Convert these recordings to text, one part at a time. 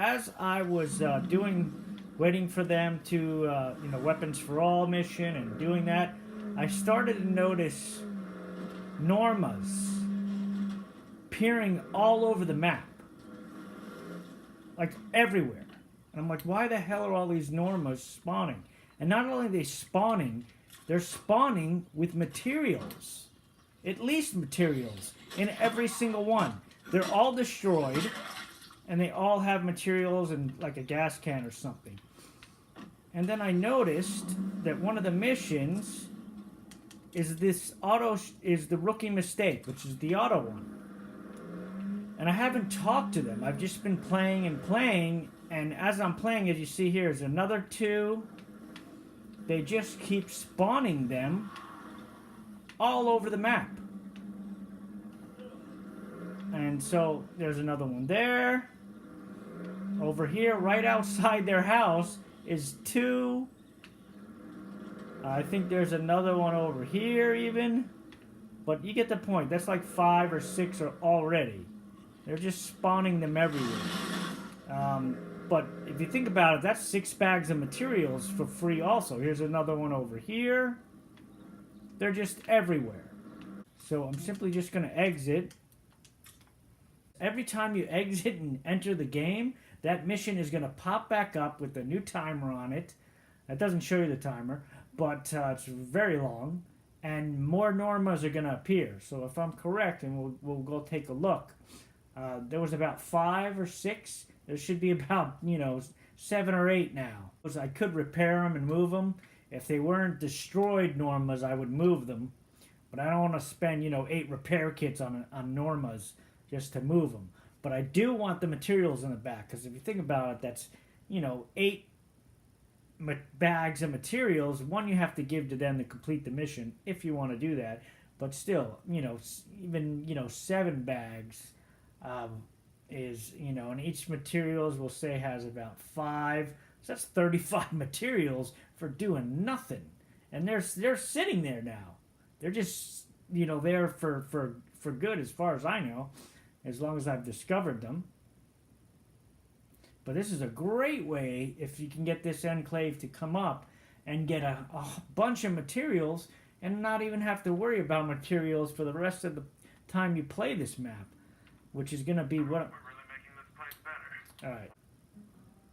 as I was waiting for them to, Weapons for All mission and doing that, I started to notice Normas appearing all over the map. Like everywhere. And I'm like, why the hell are all these Normas spawning? And not only are they spawning, they're spawning with materials. At least materials. In every single one. They're all destroyed. And they all have materials and like a gas can or something. And then I noticed that one of the missions is the rookie mistake, which is the auto one. And I haven't talked to them. I've just been playing and playing. And as I'm playing, as you see here, is another two. They just keep spawning them all over the map. And so there's another one there. Over here, right outside their house, is two. I think there's another one over here even. But you get the point. That's like 5 or 6 already. They're just spawning them everywhere. But if you think about it, that's 6 bags of materials for free also. Here's another one over here. They're just everywhere. So I'm simply just going to exit. Every time you exit and enter the game, that mission is going to pop back up with a new timer on it. That doesn't show you the timer, but it's very long. And more Normas are going to appear. So if I'm correct, and we'll go take a look, there was about 5 or 6. There should be about, 7 or 8 now. I could repair them and move them. If they weren't destroyed Normas, I would move them. But I don't want to spend, 8 repair kits on Normas just to move them. But I do want the materials in the back. Because if you think about it, that's, 8 bags of materials. One you have to give to them to complete the mission, if you want to do that. But still, even, 7 bags is, and each materials we'll say has about 5. So that's 35 materials for doing nothing. And they're sitting there now. They're just, there for good as far as I know, as long as I've discovered them. But this is a great way, if you can get this enclave to come up and get a bunch of materials and not even have to worry about materials for the rest of the time you play this map, which is going to be what... We're really making this place better. Alright.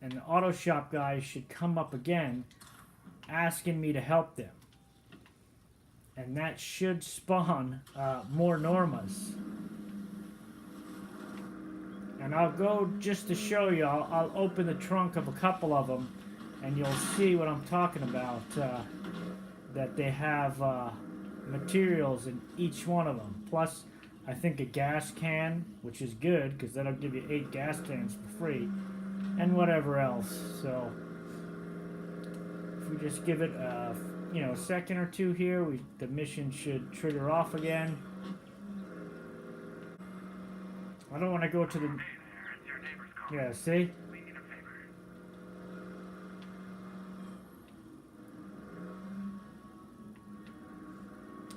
And the auto shop guys should come up again asking me to help them. And that should spawn more Normas. And I'll go just to show you, I'll open the trunk of a couple of them and you'll see what I'm talking about. That they have materials in each one of them. Plus, I think a gas can, which is good because that'll give you 8 gas cans for free. And whatever else. So, if we just give it a second or two here, the mission should trigger off again. I don't want to go to the... Yeah, see?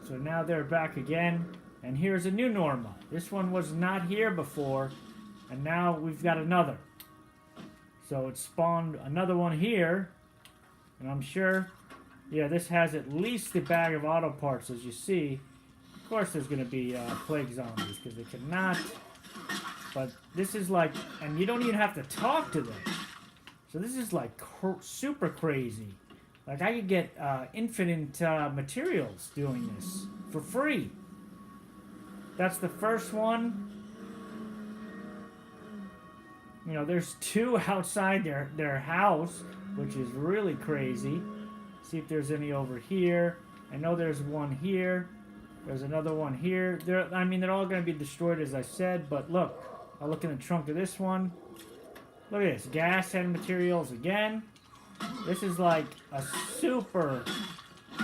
So now they're back again. And here's a new Norma. This one was not here before. And now we've got another. So it spawned another one here. And I'm sure... Yeah, this has at least the bag of auto parts, as you see. Of course there's going to be plague zombies, because they cannot... But this is like... And you don't even have to talk to them. So this is like super crazy. Like I could get infinite materials doing this for free. That's the first one. There's 2 outside their house, which is really crazy. See if there's any over here. I know there's one here. There's another one here. They're all going to be destroyed, as I said. But look, I'll look in the trunk of this one. Look at this, gas and materials again. This is like a super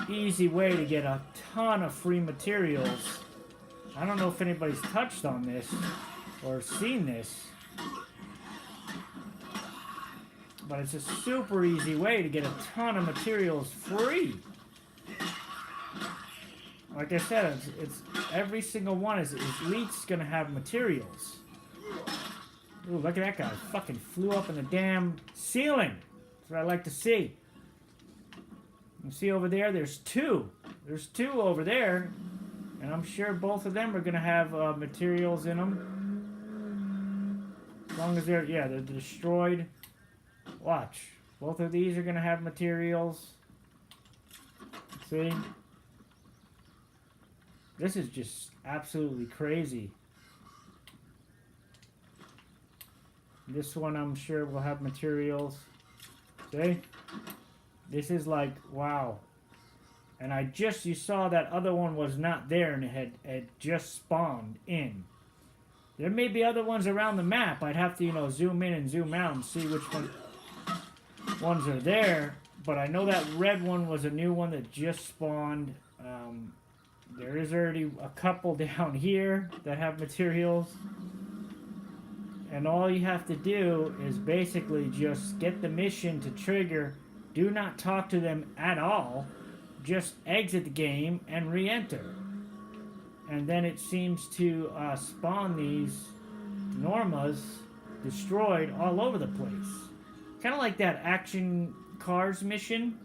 easy way to get a ton of free materials. I don't know if anybody's touched on this or seen this. But it's a super easy way to get a ton of materials free. Like I said, it's every single one is at least going to have materials. Ooh, look at that guy. Fucking flew up in the damn ceiling. That's what I like to see. You see over there, there's two. There's two over there. And I'm sure both of them are going to have materials in them. As long as they're destroyed. Watch. Both of these are going to have materials. See? This is just absolutely crazy. This one I'm sure will have materials. See? This is like, wow. And you saw that other one was not there and it had just spawned in. There may be other ones around the map. I'd have to, zoom in and zoom out and see which ones are there. But I know that red one was a new one that just spawned. There is already a couple down here that have materials. And all you have to do is basically just get the mission to trigger. Do not talk to them at all. Just exit the game and re-enter. And then it seems to spawn these Normas destroyed all over the place. Kind of like that Action Cars mission.